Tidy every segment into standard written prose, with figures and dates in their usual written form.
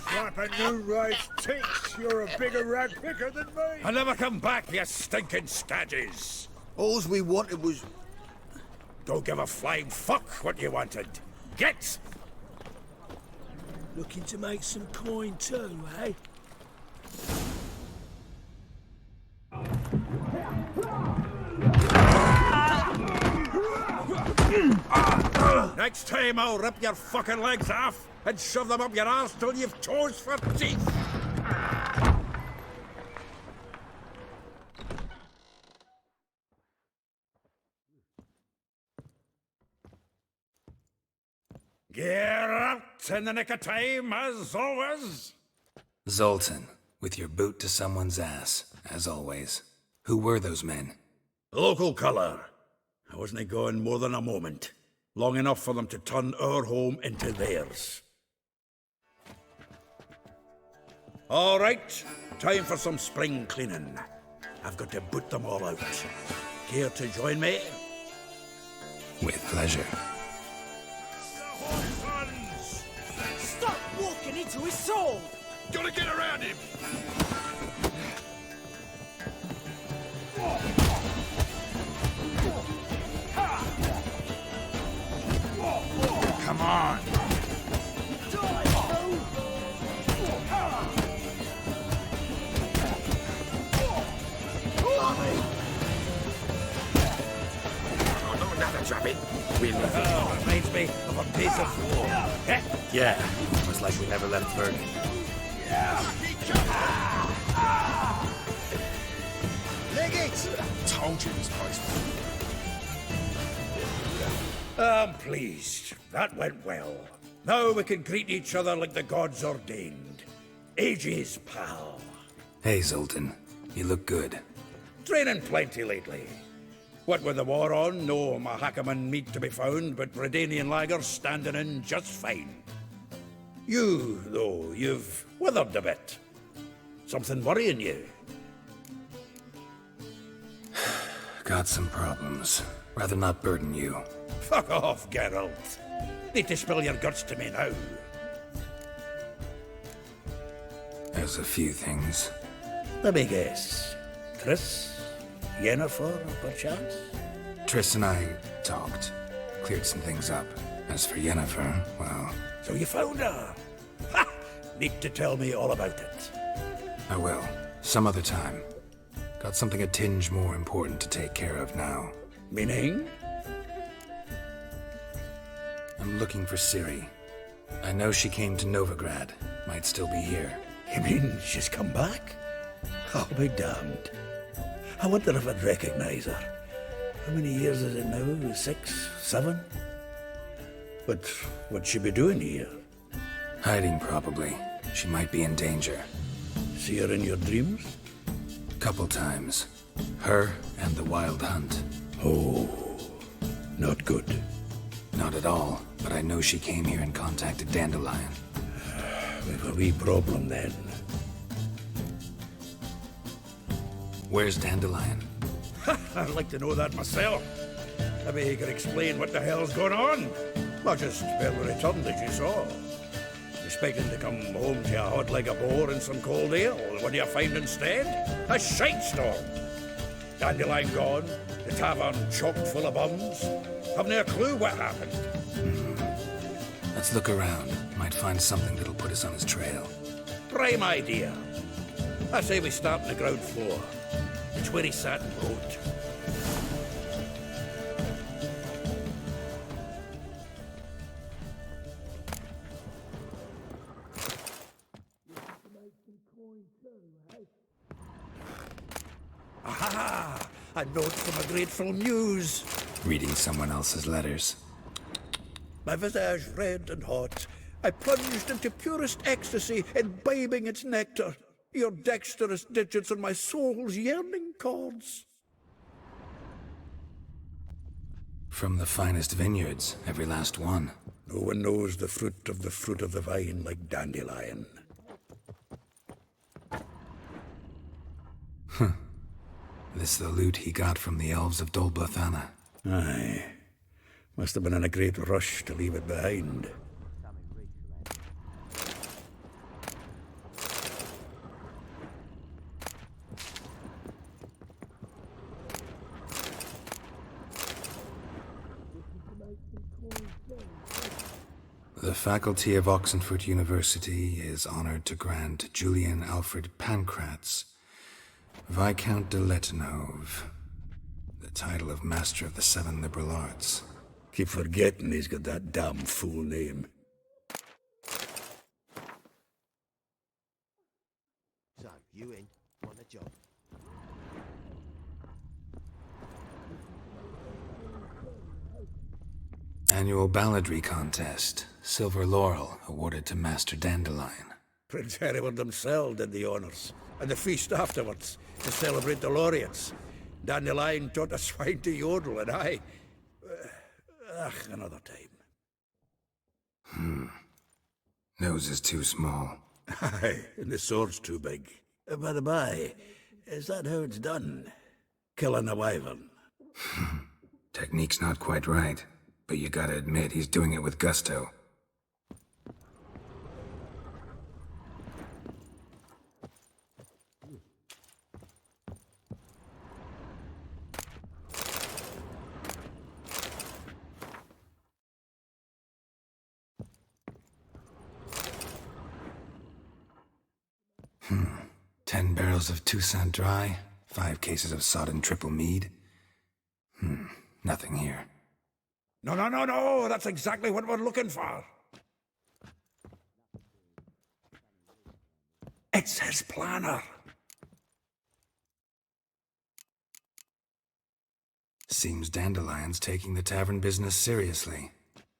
Slap a new rice tinks. You're a bigger rag picker than me. I'll never come back, you stinking scadges. Alls we wanted was... Don't give a flying fuck what you wanted. Get! Looking to make some coin too, eh? Next time I'll rip your fucking legs off and shove them up your arse till you've toes for teeth. Geralt, in the nick of time, as always. Zoltan, with your boot to someone's ass, as always. Who were those men? Local colour. I wasn't going more than a moment. Long enough for them to turn our home into theirs. All right, time for some spring cleaning. I've got to boot them all out. Care to join me? With pleasure. Stop walking into his sword! Gotta get around him! Come on! Another dropping. Reminds me of a piece of war. Yeah, almost like we never left Bergen. Leg it! Told you this place was... I'm pleased. That went well. Now we can greet each other like the gods ordained. Ages, pal. Hey, Zoltan. You look good. Training plenty lately. What with the war on, no Mahakaman meat to be found, but Redanian lagers standing in just fine. You, though, you've withered a bit. Something worrying you? Got some problems. Rather not burden you. Fuck off, Geralt. Need to spill your guts to me now. There's a few things. Let me guess. Triss? Yennefer, perchance? Triss and I talked. Cleared some things up. As for Yennefer, well... So you found her? Ha! Need to tell me all about it. I will. Some other time. Got something a tinge more important to take care of now. Meaning? I'm looking for Ciri. I know she came to Novigrad. Might still be here. You mean she's come back? I'll be damned. I wonder if I'd recognize her. How many years is it now? 6, 7? But what'd she be doing here? Hiding, probably. She might be in danger. See her in your dreams? Couple times. Her and the Wild Hunt. Oh, not good. Not at all, but I know she came here and contacted Dandelion. We've a wee problem then. Where's Dandelion? I'd like to know that myself. Maybe he could explain what the hell's going on. Not just barely returned as you saw. Expecting to come home to a hot like a boar and some cold ale. What do you find instead? A shite storm. Dandelion gone, the tavern chock full of bums. Haven't a clue what happened. Let's look around. Might find something that'll put us on his trail. Prime idea. I say we start on the ground floor. It's where he sat and wrote. Aha! A note from a grateful muse. Reading someone else's letters. My visage red and hot, I plunged into purest ecstasy, imbibing its nectar. Your dexterous digits on my soul's yearning chords. From the finest vineyards, every last one. No one knows the fruit of the vine like Dandelion. This the loot he got from the elves of Dol Blathanna. Aye. Must have been in a great rush to leave it behind. The faculty of Oxenford University is honored to grant Julian Alfred Pancratz, Viscount de Letonov, the title of Master of the Seven Liberal Arts. Keep forgetting he's got that damn fool name. So, you in? Want a job? Annual balladry contest. Silver Laurel awarded to Master Dandelion. Prince Hereward himself did the honours, and the feast afterwards, to celebrate the laureates. Dandelion taught a swine to yodel, and I... another time. Nose is too small. Aye, and the sword's too big. By the by, is that how it's done? Killing a wyvern? Technique's not quite right, but you gotta admit he's doing it with gusto. Hmm. 10 barrels of Toussaint Dry, 5 cases of sodden triple mead. Nothing here. No, that's exactly what we're looking for. It's his planner. Seems Dandelion's taking the tavern business seriously.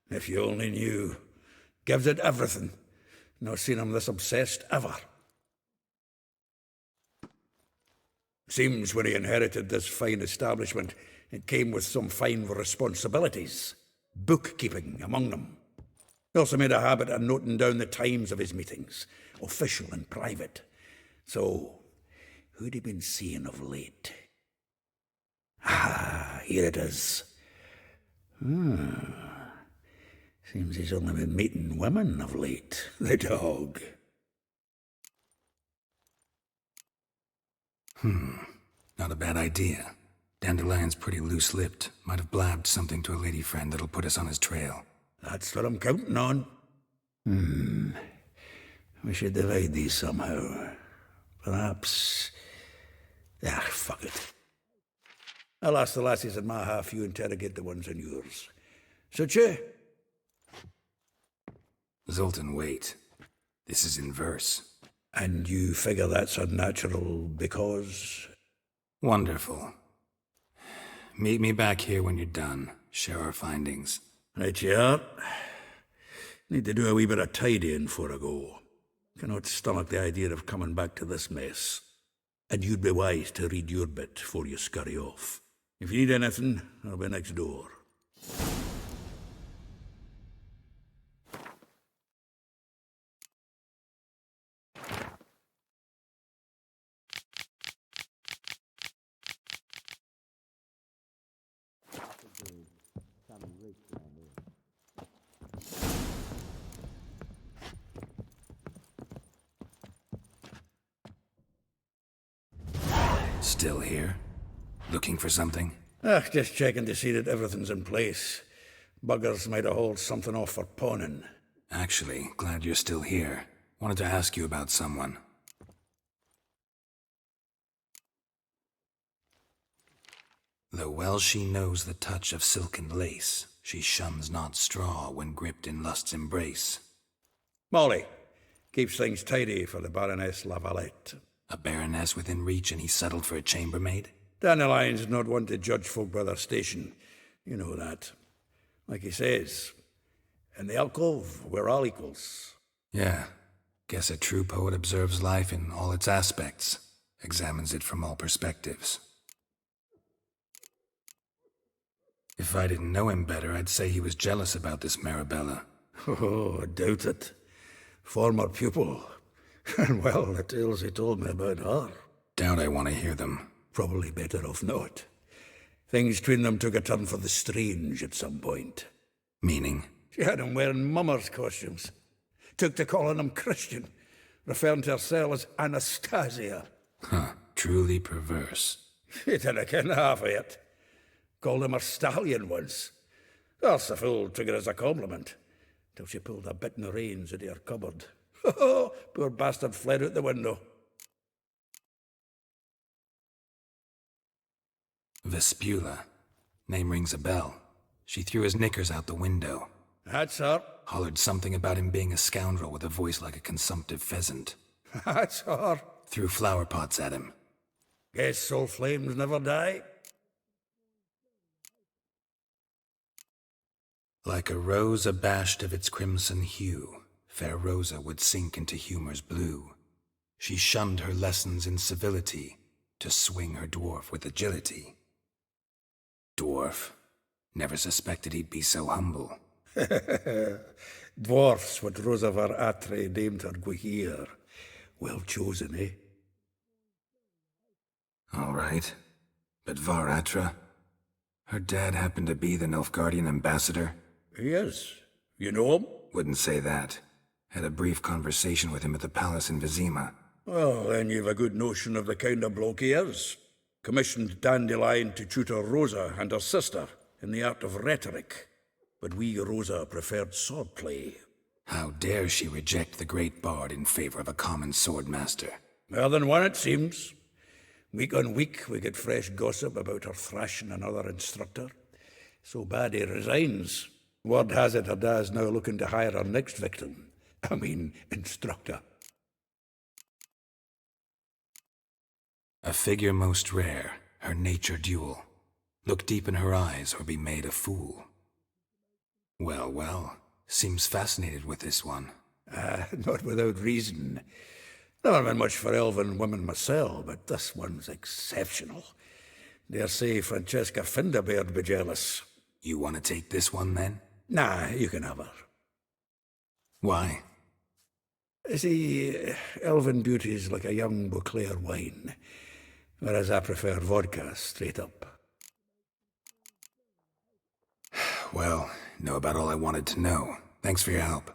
If you only knew. Gives it everything. Not seen him this obsessed ever. Seems when he inherited this fine establishment, it came with some fine responsibilities. Bookkeeping among them. He also made a habit of noting down the times of his meetings, official and private. So, who'd he been seeing of late? Ah, here it is. Seems he's only been meeting women of late, the dog. Not a bad idea. Dandelion's pretty loose-lipped. Might have blabbed something to a lady friend that'll put us on his trail. That's what I'm counting on. We should divide these somehow. Perhaps... fuck it. I'll ask the lassies in my half, you interrogate the ones in yours. Suit you? Zoltan, wait. This is in verse. And you figure that's unnatural because... Wonderful. Meet me back here when you're done. Share our findings. Right you are. Need to do a wee bit of tidying before I go. Cannot stomach the idea of coming back to this mess. And you'd be wise to read your bit before you scurry off. If you need anything, I'll be next door. Still here? Looking for something? Just checking to see that everything's in place. Buggers might have hauled something off for pawning. Actually, glad you're still here. Wanted to ask you about someone. Though well she knows the touch of silken lace, she shuns not straw when gripped in lust's embrace. Molly. Keeps things tidy for the Baroness Lavalette. A baroness within reach and he settled for a chambermaid? Dandelion's not one to judge folk by their station. You know that. Like he says, in the alcove, we're all equals. Yeah. Guess a true poet observes life in all its aspects, examines it from all perspectives. If I didn't know him better, I'd say he was jealous about this Marabella. Oh, I doubt it. Former pupil. And well, the tales he told me about her. Doubt I want to hear them. Probably better off not. Things between them took a turn for the strange at some point. Meaning? She had him wearing mummers' costumes. Took to calling him Christian, referring to herself as Anastasia. Truly perverse. He didn't ken half of it. Called him a stallion once. That's the fool took it as a compliment. till she pulled a bit in the reins into her cupboard. Poor bastard fled out the window. Vespula. Name rings a bell. She threw his knickers out the window. That's her. Hollered something about him being a scoundrel with a voice like a consumptive pheasant. That's her. Threw flower pots at him. Guess soul flames never die. Like a rose abashed of its crimson hue, fair Rosa would sink into humor's blue. She shunned her lessons in civility, to swing her dwarf with agility. Dwarf. Never suspected he'd be so humble. Dwarfs what Rosavar Atre named her Guahir. Well chosen, eh? All right. But Var Atra? Her dad happened to be the Nilfgaardian ambassador? He is. You know him? Wouldn't say that. Had a brief conversation with him at the palace in Vizima. Well, then you've a good notion of the kind of bloke he is. Commissioned Dandelion to tutor Rosa and her sister in the art of rhetoric. But we, Rosa, preferred swordplay. How dare she reject the great bard in favor of a common swordmaster? More than one, it seems. Week on week, we get fresh gossip about her thrashing another instructor. So bad he resigns. Word has it her dad's now looking to hire her next victim. Instructor. A figure most rare, her nature dual. Look deep in her eyes or be made a fool. Well, well, seems fascinated with this one. Not without reason. Never been much for elven women myself, but this one's exceptional. Dare say Francesca Finderbeard be jealous. You want to take this one, then? Nah, you can have her. Why? See, elven beauty's like a young Beauclair wine, whereas I prefer vodka straight up. Well, know about all I wanted to know. Thanks for your help.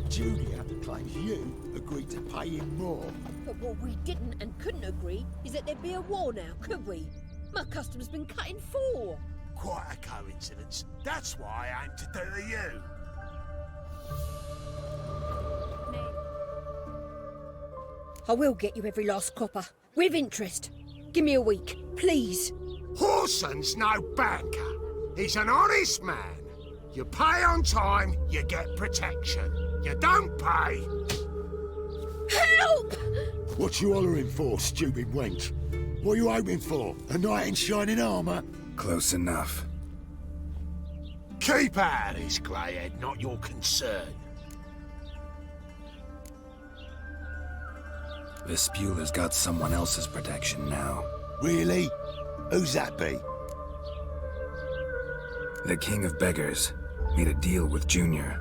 Julia claims you agreed to pay him more. But what we didn't and couldn't agree is that there'd be a war now, could we? My custom's been cut in four. Quite a coincidence. That's why I aim to do to you. I will get you every last copper, with interest. Give me a week, please. Horson's no banker. He's an honest man. You pay on time, you get protection. You don't pay. Help! What you hollering for, stupid wench? What are you hoping for? A knight in shining armour? Close enough. Keep out of this, Greyhead, not your concern. Vespula's got someone else's protection now. Really? Who's that be? The King of Beggars made a deal with Junior.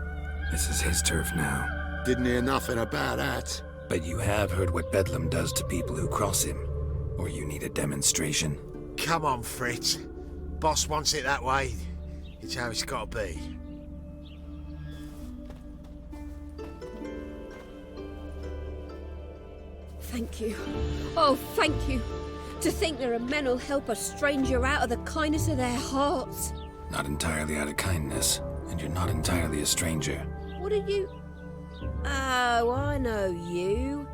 This is his turf now. Didn't hear nothing about that. But you have heard what Bedlam does to people who cross him. Or you need a demonstration? Come on, Fritz. Boss wants it that way. It's how it's got to be. Thank you. Oh, thank you. To think there are men who'll help a stranger out of the kindness of their hearts. Not entirely out of kindness, and you're not entirely a stranger. What are you? Oh, I know you.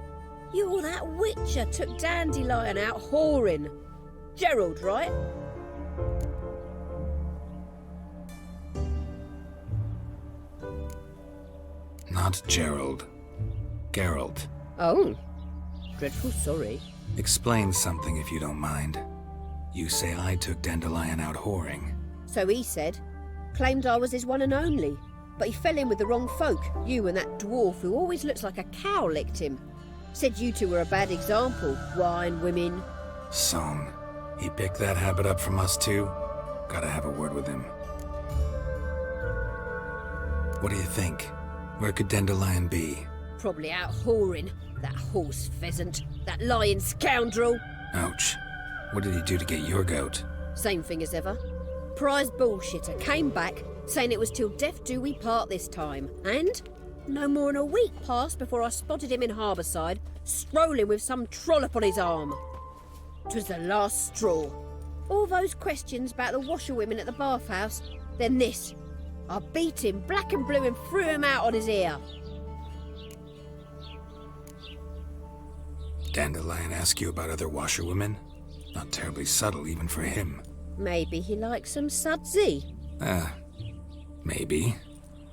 You're that witcher took Dandelion out whoring. Geralt, right? Not Gerald. Geralt. Oh. Dreadful sorry. Explain something if you don't mind. You say I took Dandelion out whoring. So he said. Claimed I was his one and only. But he fell in with the wrong folk. You and that dwarf who always looks like a cow licked him. Said you two were a bad example. Wine, women. Song. He picked that habit up from us too? Gotta have a word with him. What do you think? Where could Dandelion be? Probably out whoring. That horse pheasant. That lying scoundrel. Ouch. What did he do to get your goat? Same thing as ever. Prize bullshitter came back, saying it was till death do we part this time. And no more than a week passed before I spotted him in Harbourside, strolling with some trollop on his arm. 'Twas the last straw. All those questions about the washerwomen at the bathhouse, then this. I beat him black and blue and threw him out on his ear. Dandelion ask you about other washerwomen? Not terribly subtle even for him. Maybe he likes some sudsy. Maybe.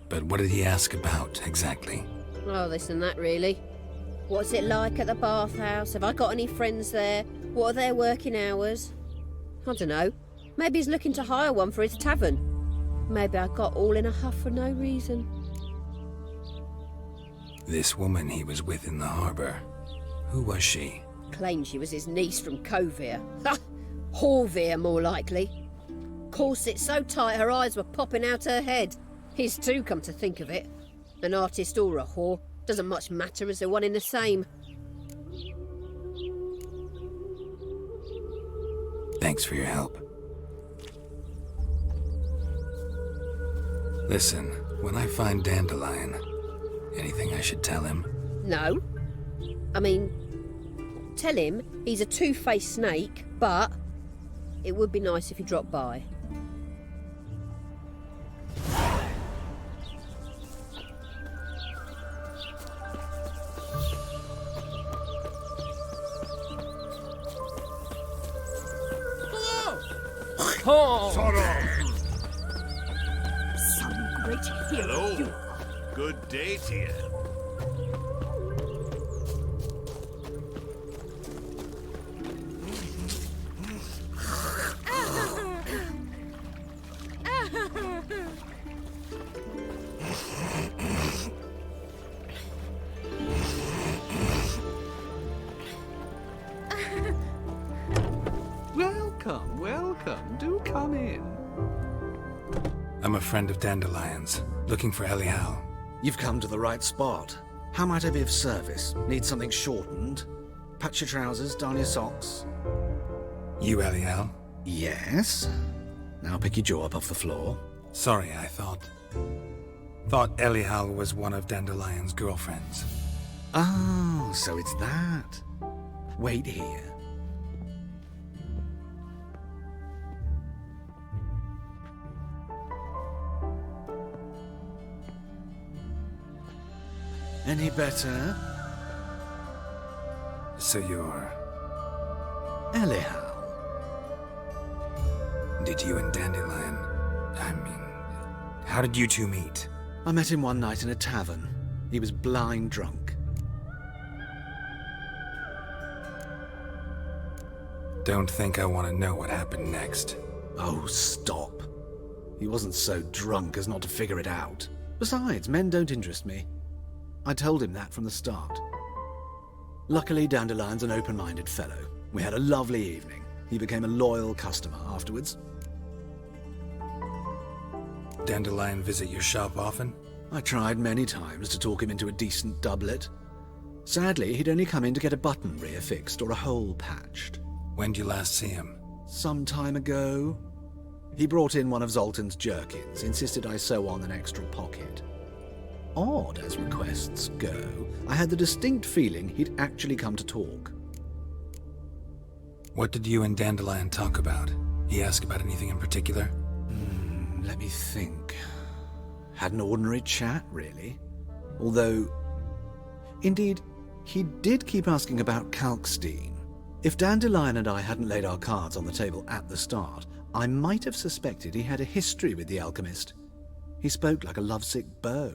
But what did he ask about, exactly? Oh, this and that, really. What's it like at the bathhouse? Have I got any friends there? What are their working hours? I don't know. Maybe he's looking to hire one for his tavern. Maybe I got all in a huff for no reason. This woman he was with in the harbour. Who was she? Claimed she was his niece from Covere. Ha! Horvere, more likely. Corset so tight her eyes were popping out her head. His too, come to think of it. An artist or a whore. Doesn't much matter as they're one in the same. Thanks for your help. Listen, when I find Dandelion, anything I should tell him? No. I mean, tell him he's a two-faced snake, but it would be nice if he dropped by. Sort of. Some great hero. Hello. Good day to you. Welcome, welcome. Do come in. I'm a friend of Dandelion's, looking for Elial. You've come to the right spot. How might I be of service? Need something shortened? Patch your trousers, darn your socks. You Elial? Yes. Now pick your jaw up off the floor. Sorry, I thought Elial was one of Dandelion's girlfriends. Oh, so it's that. Wait here. Any better? So you're... Elial. Did you and Dandelion... how did you two meet? I met him one night in a tavern. He was blind drunk. Don't think I want to know what happened next. Oh, stop. He wasn't so drunk as not to figure it out. Besides, men don't interest me. I told him that from the start. Luckily, Dandelion's an open-minded fellow. We had a lovely evening. He became a loyal customer afterwards. Dandelion visit your shop often? I tried many times to talk him into a decent doublet. Sadly, he'd only come in to get a button reaffixed or a hole patched. When did you last see him? Some time ago. He brought in one of Zoltan's jerkins, insisted I sew on an extra pocket. Odd as requests go, I had the distinct feeling he'd actually come to talk. What did you and Dandelion talk about? He asked about anything in particular? Let me think. Had an ordinary chat, really. Although, indeed, he did keep asking about Kalkstein. If Dandelion and I hadn't laid our cards on the table at the start, I might have suspected he had a history with the alchemist. He spoke like a lovesick beau.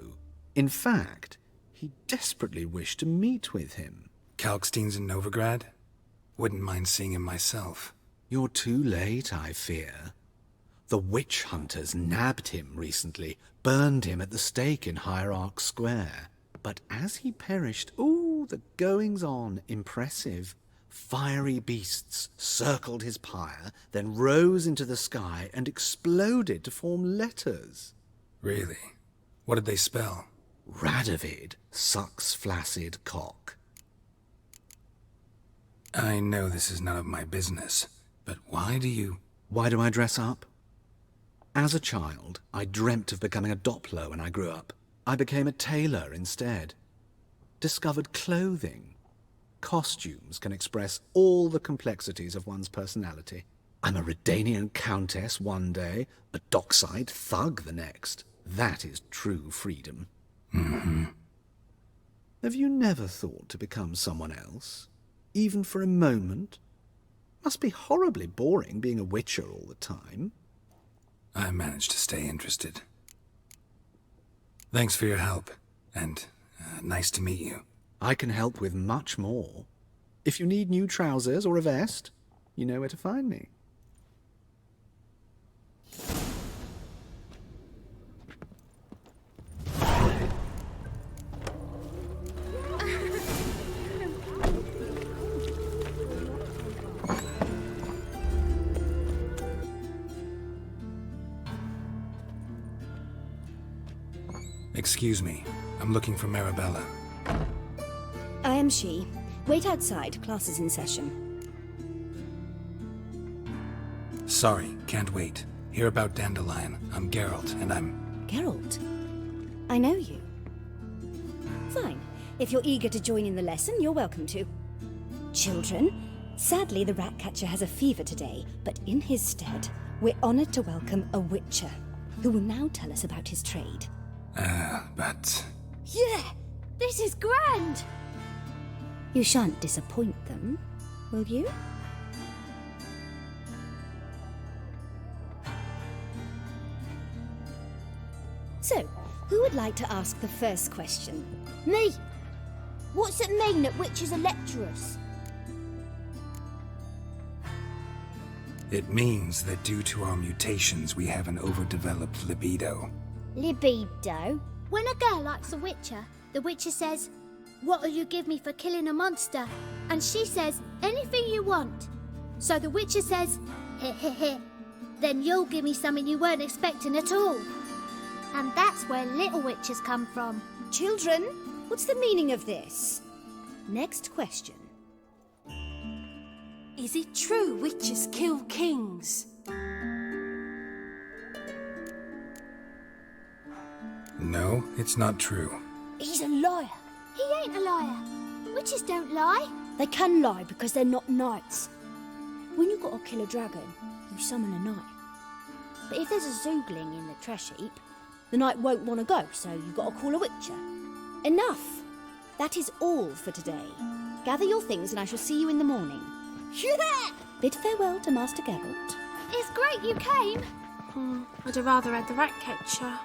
In fact, he desperately wished to meet with him. Kalkstein's in Novigrad? Wouldn't mind seeing him myself. You're too late, I fear. The witch hunters nabbed him recently, burned him at the stake in Hairworks Square. But as he perished, the goings-on, impressive. Fiery beasts circled his pyre, then rose into the sky and exploded to form letters. Really? What did they spell? Radovid sucks flaccid cock. I know this is none of my business, but why do you... Why do I dress up? As a child, I dreamt of becoming a Doppler when I grew up. I became a tailor instead. Discovered clothing. Costumes can express all the complexities of one's personality. I'm a Redanian countess one day, a dockside thug the next. That is true freedom. Mm-hmm. Have you never thought to become someone else? Even for a moment? Must be horribly boring being a witcher all the time. I managed to stay interested. Thanks for your help, and nice to meet you. I can help with much more. If you need new trousers or a vest, you know where to find me. Excuse me, I'm looking for Marabella. I am she. Wait outside, class is in session. Sorry, can't wait. Hear about Dandelion. I'm Geralt, and I'm... Geralt? I know you. Fine. If you're eager to join in the lesson, you're welcome to. Children, sadly the Ratcatcher has a fever today, but in his stead, we're honoured to welcome a Witcher, who will now tell us about his trade. But... Yeah! This is grand! You shan't disappoint them, will you? So, who would like to ask the first question? Me! What's it mean that witches are lecturers? It means that due to our mutations, we have an overdeveloped libido. Libido? When a girl likes a witcher, the witcher says, "What'll you give me for killing a monster?" And she says, "Anything you want." So the witcher says, "Heh heh heh. Then you'll give me something you weren't expecting at all." And that's where little witches come from. Children, what's the meaning of this? Next question. Is it true witches kill kings? No, it's not true. He's a liar. He ain't a liar. Witches don't lie. They can lie because they're not knights. When you've got to kill a dragon, you summon a knight. But if there's a zoogling in the trash heap, the knight won't want to go, so you've got to call a witcher. Enough! That is all for today. Gather your things and I shall see you in the morning. Yeah! Bid farewell to Master Geralt. It's great you came. I'd have rather had the Ratcatcher.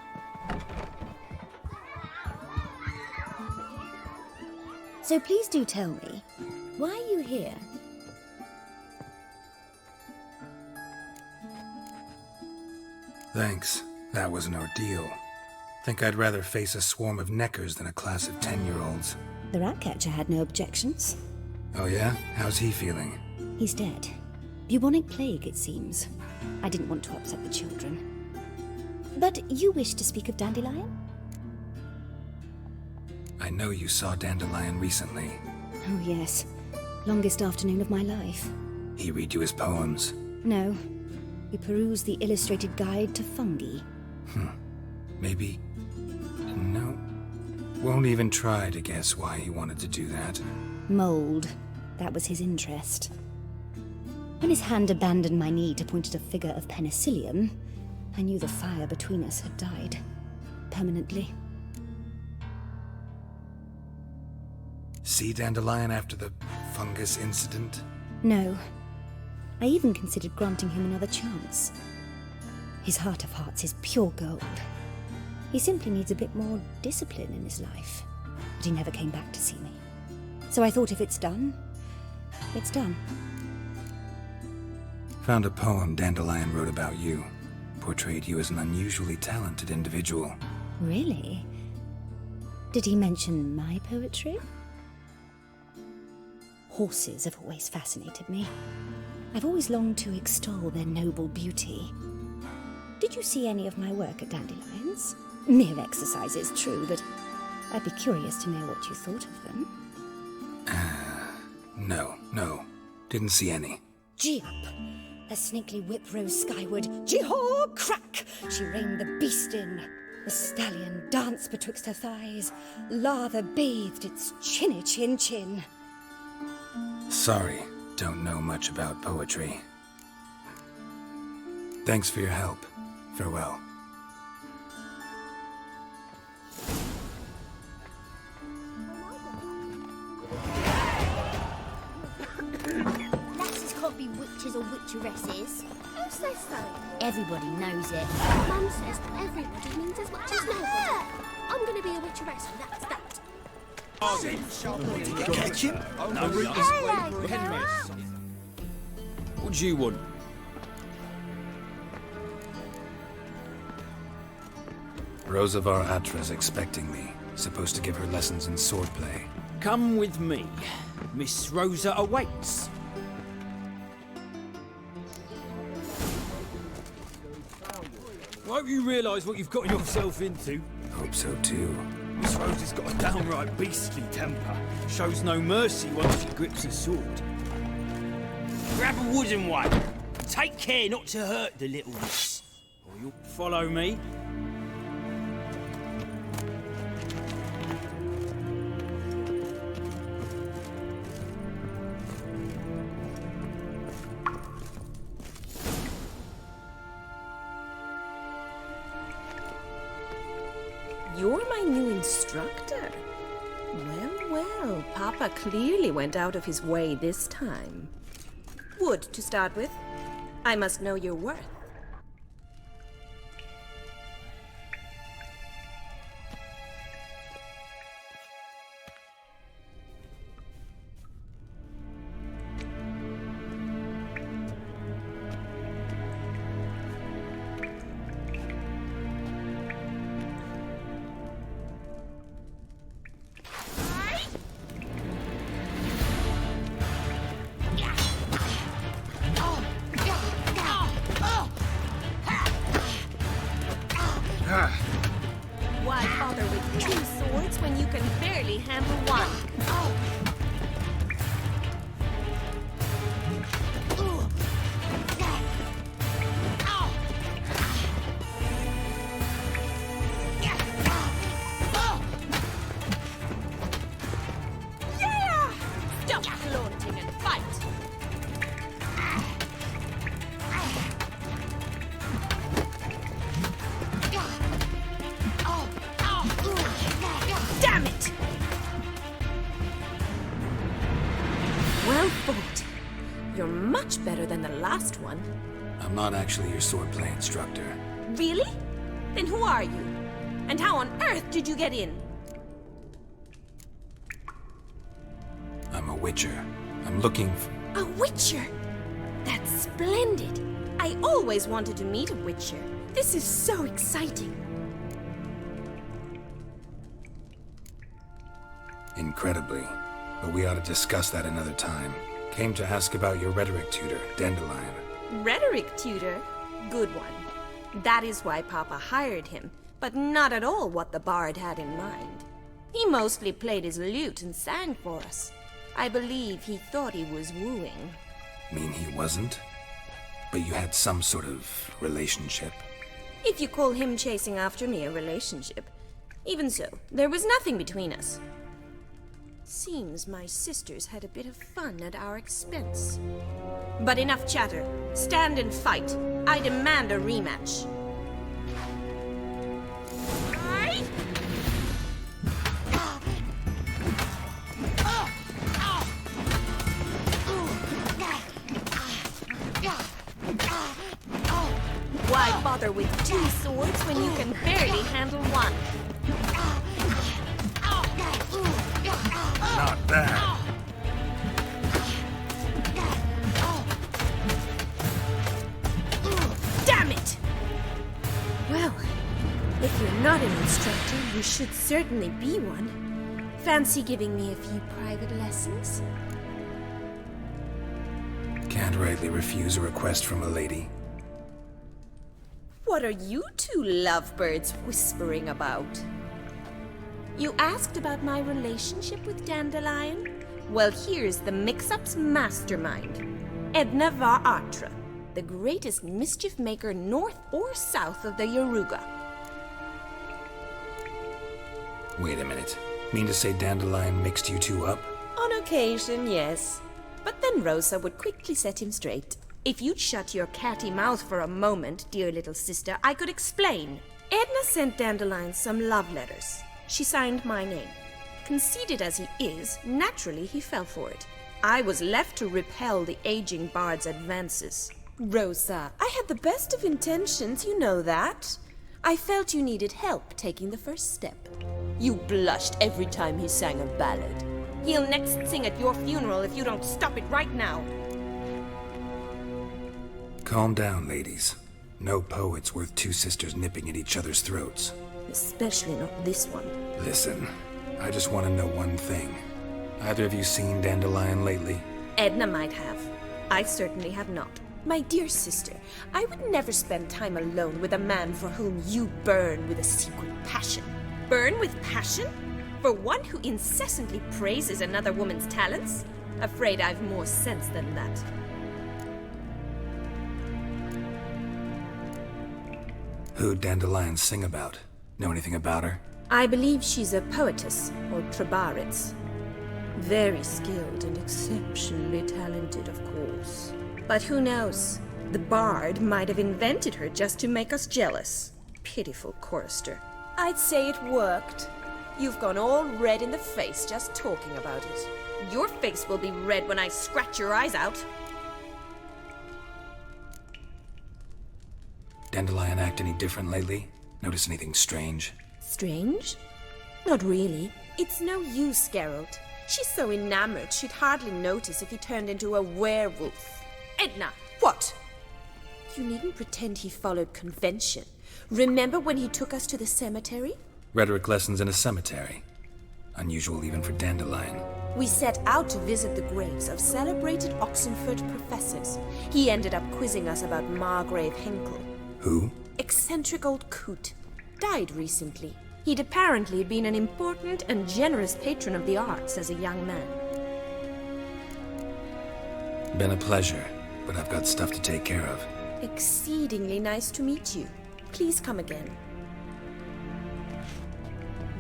So please do tell me, why are you here? Thanks. That was an ordeal. Think I'd rather face a swarm of neckers than a class of 10-year-olds. The Ratcatcher had no objections. Oh yeah? How's he feeling? He's dead. Bubonic plague, it seems. I didn't want to upset the children. But you wish to speak of Dandelion? I know you saw Dandelion recently. Oh yes. Longest afternoon of my life. He read you his poems? No. He perused the illustrated guide to fungi. Maybe... No. Won't even try to guess why he wanted to do that. Mold. That was his interest. When his hand abandoned my knee to point at a figure of penicillium, I knew the fire between us had died. Permanently. See Dandelion after the fungus incident? No. I even considered granting him another chance. His heart of hearts is pure gold. He simply needs a bit more discipline in his life. But he never came back to see me. So I thought if it's done, it's done. Found a poem Dandelion wrote about you. Portrayed you as an unusually talented individual. Really? Did he mention my poetry? Horses have always fascinated me. I've always longed to extol their noble beauty. Did you see any of my work at Dandelion's? Mere exercises, true, but I'd be curious to know what you thought of them. No. Didn't see any. Gee up! The snaky whip rose skyward. Gee-haw! Crack! She reined the beast in. The stallion danced betwixt her thighs. Lather bathed its chinny chin. Sorry, don't know much about poetry. Thanks for your help. Farewell. Lasses can't be witches or witcheresses. Who says so? Everybody knows it. Mum says everybody means as much as nobody. I'm gonna be a witcheress, and that's that. Did you catch him? No, what do you want? Rosa var Atra's expecting me. Supposed to give her lessons in swordplay. Come with me. Miss Rosa awaits. Won't you realise what you've gotten yourself into? Hope so too. Miss Rosa's got a downright beastly temper. Shows no mercy once she grips a sword. Grab a wooden one. Take care not to hurt the little miss. Or you'll follow me. You're my new instructor. Well, Papa clearly went out of his way this time. Wood, to start with. I must know your worth. Why bother with 2 swords when you can barely handle one? Yeah! Stop flaunting and fight! Damn it! Well fought. You're much better than the last one. I'm not actually your swordplay instructor. Really? Then who are you? And how on earth did you get in? I'm a witcher. I'm looking for... A witcher? That's splendid. I always wanted to meet a witcher. This is so exciting. Incredibly. But we ought to discuss that another time. Came to ask about your rhetoric tutor, Dandelion. Rhetoric tutor? Good one. That is why Papa hired him, but not at all what the bard had in mind. He mostly played his lute and sang for us. I believe he thought he was wooing. Mean he wasn't? But you had some sort of relationship? If you call him chasing after me a relationship. Even so, there was nothing between us. Seems my sisters had a bit of fun at our expense. But enough chatter. Stand and fight. I demand a rematch. Why bother with 2 swords when you can barely handle one? Not bad. Damn it! Well, if you're not an instructor, you should certainly be one. Fancy giving me a few private lessons? Can't rightly refuse a request from a lady. What are you two lovebirds whispering about? You asked about my relationship with Dandelion? Well, here's the mix-up's mastermind. Edna var Atra, the greatest mischief maker north or south of the Yaruga. Wait a minute. Mean to say Dandelion mixed you two up? On occasion, yes. But then Rosa would quickly set him straight. If you'd shut your catty mouth for a moment, dear little sister, I could explain. Edna sent Dandelion some love letters. She signed my name. Conceited as he is, naturally he fell for it. I was left to repel the aging bard's advances. Rosa, I had the best of intentions, you know that. I felt you needed help taking the first step. You blushed every time he sang a ballad. He'll next sing at your funeral if you don't stop it right now. Calm down, ladies. No poet's worth two sisters nipping at each other's throats. Especially not this one. Listen, I just want to know one thing. Either of you seen Dandelion lately? Edna might have. I certainly have not. My dear sister, I would never spend time alone with a man for whom you burn with a secret passion. Burn with passion? For one who incessantly praises another woman's talents? Afraid I've more sense than that. Who'd Dandelion sing about? Know anything about her? I believe she's a poetess, or Trebarits. Very skilled and exceptionally talented, of course. But who knows? The bard might have invented her just to make us jealous. Pitiful chorister. I'd say it worked. You've gone all red in the face just talking about it. Your face will be red when I scratch your eyes out. Dandelion act any different lately? Notice anything strange? Strange? Not really. It's no use, Geralt. She's so enamored she'd hardly notice if he turned into a werewolf. Edna, what? You needn't pretend he followed convention. Remember when he took us to the cemetery? Rhetoric lessons in a cemetery. Unusual even for Dandelion. We set out to visit the graves of celebrated Oxenford professors. He ended up quizzing us about Margrave Henkel. Who? Eccentric old coot. Died recently. He'd apparently been an important and generous patron of the arts as a young man. Been a pleasure, but I've got stuff to take care of. Exceedingly nice to meet you. Please come again.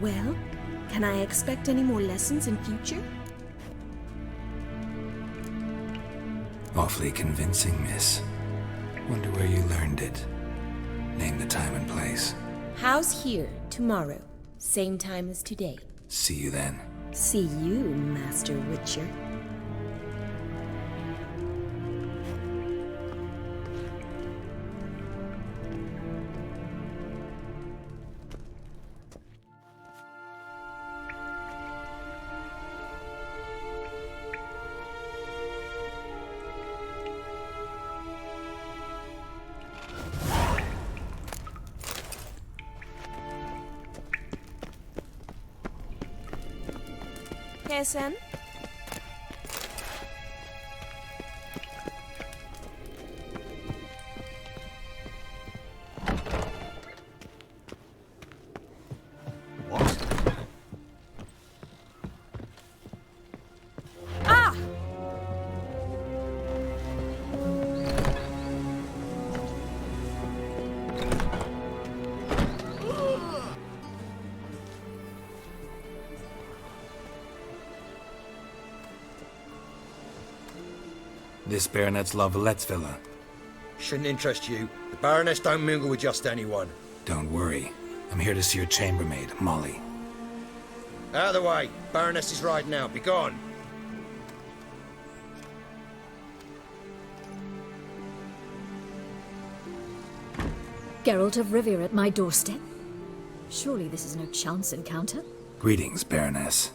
Well, can I expect any more lessons in future? Awfully convincing, miss. Wonder where you learned it. Name the time and place. House here, tomorrow. Same time as today. See you then. See you, Master Witcher. Sen? This Baronet's La Valette's villa. Shouldn't interest you. The Baroness don't mingle with just anyone. Don't worry. I'm here to see your chambermaid, Molly. Out of the way. Baroness is riding out. Be gone. Geralt of Rivia at my doorstep? Surely this is no chance encounter? Greetings, Baroness.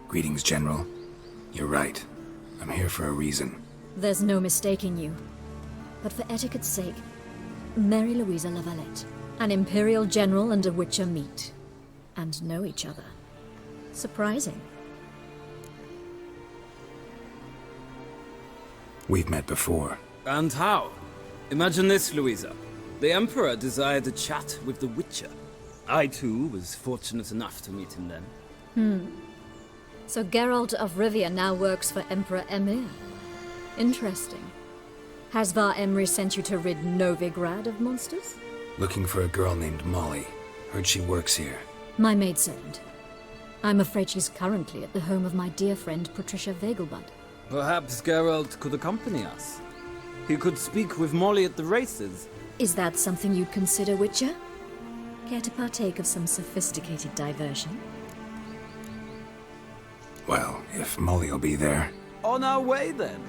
Greetings, General. You're right. I'm here for a reason. There's no mistaking you. But for etiquette's sake, Mary Louisa La Valette, an Imperial General and a Witcher meet, and know each other. Surprising. We've met before. And how? Imagine this, Louisa. The Emperor desired a chat with the Witcher. I, too, was fortunate enough to meet him then. So Geralt of Rivia now works for Emperor Emir. Interesting. Has Var Emry sent you to rid Novigrad of monsters? Looking for a girl named Molly. Heard she works here. My maidservant. I'm afraid she's currently at the home of my dear friend Patricia Vegelbud. Perhaps Geralt could accompany us. He could speak with Molly at the races. Is that something you'd consider, Witcher? Care to partake of some sophisticated diversion? Well, if Molly will be there. On our way, then.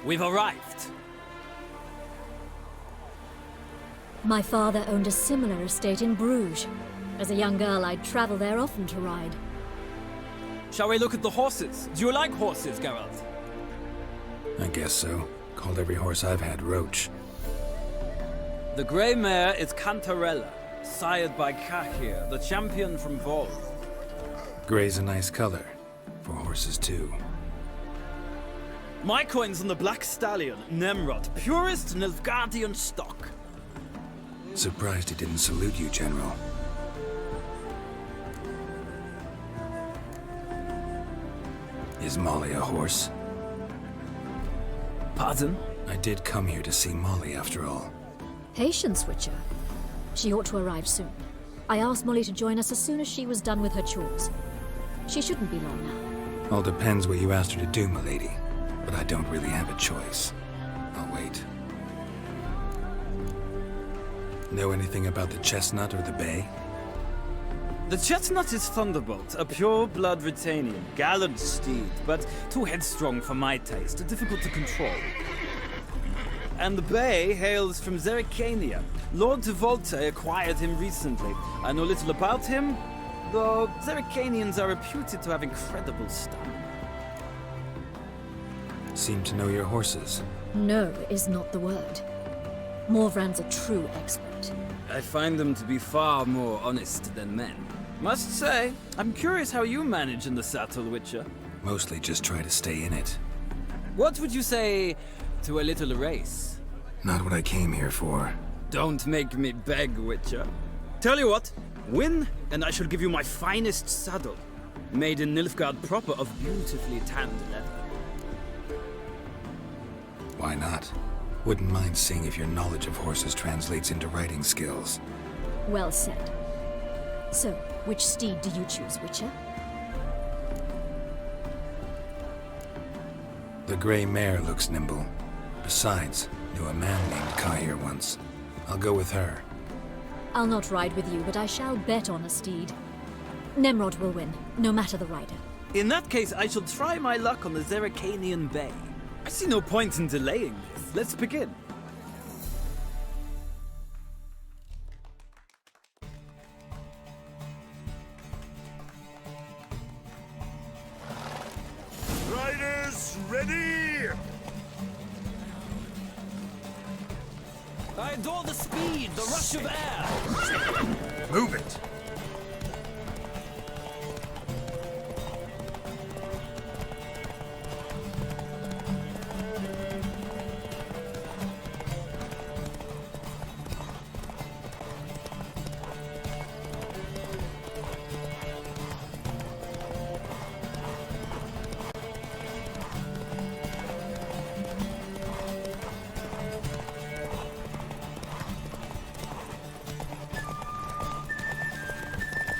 We've arrived. My father owned a similar estate in Bruges. As a young girl, I'd travel there often to ride. Shall we look at the horses? Do you like horses, Geralt? I guess so. Called every horse I've had Roach. The grey mare is Cantarella, sired by Kahir, the champion from Vol. Grey's a nice color. For horses, too. My coin's on the black stallion, Nemrod, purest Nilfgaardian stock. Surprised he didn't salute you, General. Is Molly a horse? Pardon? I did come here to see Molly, after all. Patience, Witcher. She ought to arrive soon. I asked Molly to join us as soon as she was done with her chores. She shouldn't be long now. All depends what you asked her to do, milady. But I don't really have a choice. I'll wait. Know anything about the chestnut or the bay? The chestnut is Thunderbolt, a pure-blood Retanian, gallant steed, but too headstrong for my taste, difficult to control. And the bay hails from Zerrikania. Lord de Volte acquired him recently. I know little about him, though Zerrikanians are reputed to have incredible stamina. Seem to know your horses. No is not the word. Morvran's a true expert. I find them to be far more honest than men. Must say, I'm curious how you manage in the saddle, Witcher. Mostly just try to stay in it. What would you say to a little race? Not what I came here for. Don't make me beg, Witcher. Tell you what, win, and I shall give you my finest saddle. Made in Nilfgaard proper of beautifully tanned leather. Why not? Wouldn't mind seeing if your knowledge of horses translates into riding skills. Well said. So, which steed do you choose, Witcher? The grey mare looks nimble. Besides, knew a man named Kahir once. I'll go with her. I'll not ride with you, but I shall bet on a steed. Nemrod will win, no matter the rider. In that case, I shall try my luck on the Zerrikanian Bay. I see no point in delaying this. Let's begin. Riders, ready! I adore the speed, the rush of air. Move it!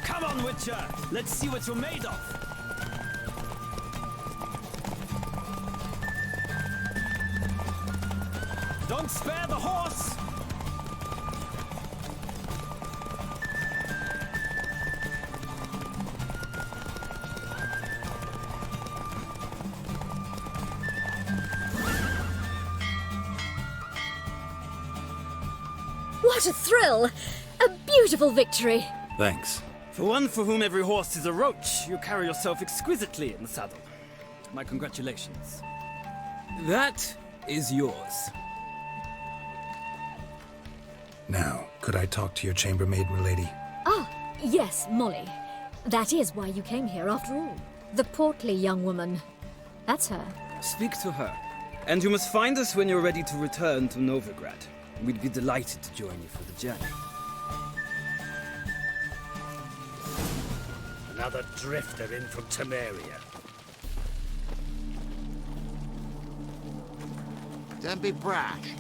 Come on, Witcher! Let's see what you're made of! Don't spare the horse! What a thrill! A beautiful victory! Thanks. For one for whom every horse is a roach, you carry yourself exquisitely in the saddle. My congratulations. That is yours. Now, could I talk to your chambermaid, milady? Ah, yes, Molly. That is why you came here after all. The portly young woman. That's her. Speak to her. And you must find us when you're ready to return to Novigrad. We'd be delighted to join you for the journey. Another drifter in from Temeria. Don't be brash.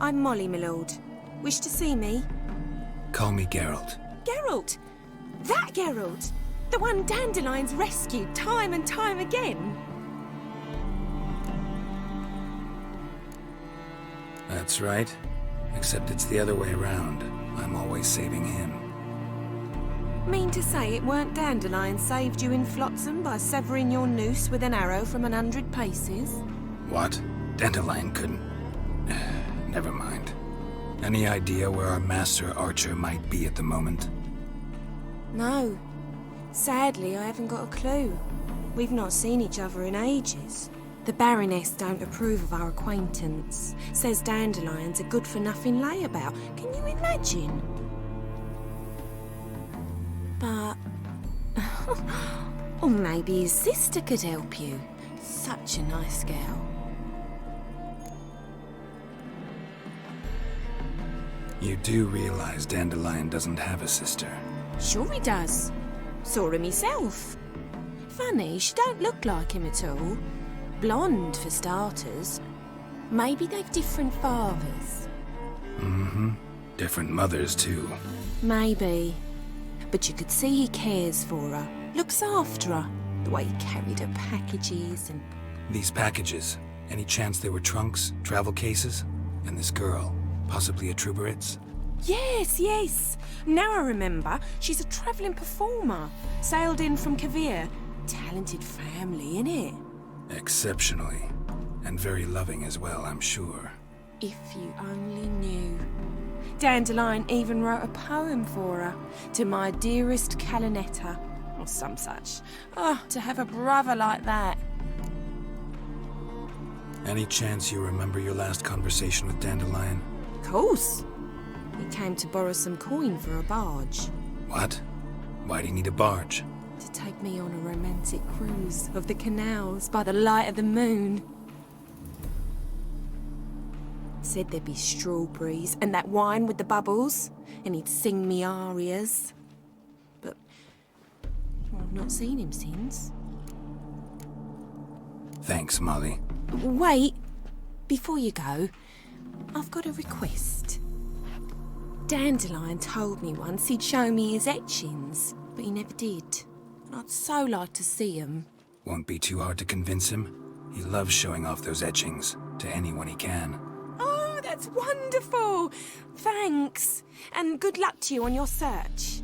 I'm Molly, my lord. Wish to see me? Call me Geralt. Geralt! That Geralt! The one Dandelion's rescued time and time again! That's right. Except it's the other way around. I'm always saving him. Mean to say it weren't Dandelion saved you in Flotsam by severing your noose with an arrow from 100 paces? What? Dandelion couldn't... Never mind. Any idea where our master archer might be at the moment? No. Sadly, I haven't got a clue. We've not seen each other in ages. The Baroness don't approve of our acquaintance. Says Dandelion's a good-for-nothing layabout. Can you imagine? But... or maybe his sister could help you. Such a nice girl. You do realize Dandelion doesn't have a sister? Sure he does. Saw him himself. Funny, she don't look like him at all. Blonde, for starters. Maybe they've different fathers. Mm-hmm. Different mothers, too. Maybe. But you could see he cares for her. Looks after her. The way he carried her packages and... These packages, any chance they were trunks, travel cases? And this girl, possibly a Troubaritz? Yes, yes. Now I remember. She's a travelling performer. Sailed in from Kavir. Talented family, innit? Exceptionally. And very loving as well, I'm sure. If you only knew. Dandelion even wrote a poem for her. To my dearest Calinetta. Or some such. Oh, to have a brother like that. Any chance you remember your last conversation with Dandelion? Of course. He came to borrow some coin for a barge. What? Why'd he need a barge? To take me on a romantic cruise of the canals by the light of the moon. Said there'd be strawberries and that wine with the bubbles, and he'd sing me arias. But well, I've not seen him since. Thanks, Molly. Wait, before you go, I've got a request. Dandelion told me once he'd show me his etchings, but he never did. And I'd so like to see them. Won't be too hard to convince him. He loves showing off those etchings to anyone he can. Oh, that's wonderful! Thanks, and good luck to you on your search.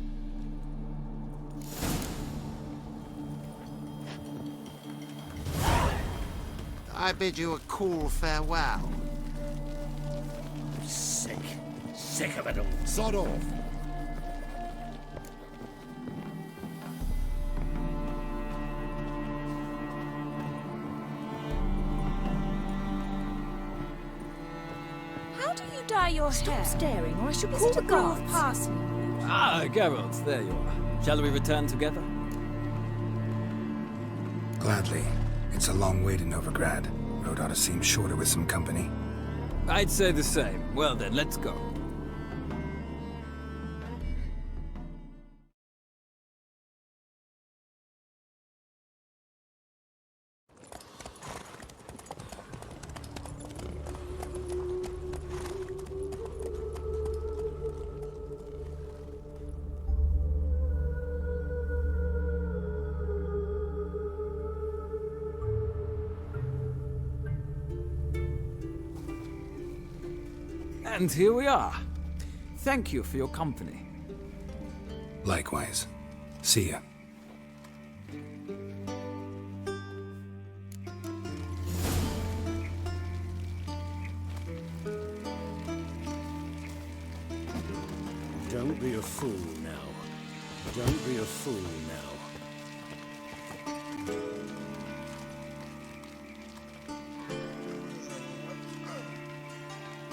I bid you a cool farewell. Sick. Sick of it all. Sod off. How do you dye your hair? Stop staring, or I shall Is call it the a brew of guards. parsley? Ah, Geralt, there you are. Shall we return together? Gladly. It's a long way to Novigrad. Road ought to seem shorter with some company. I'd say the same. Well then, let's go. And here we are. Thank you for your company. Likewise. See ya. Don't be a fool now. Don't be a fool now.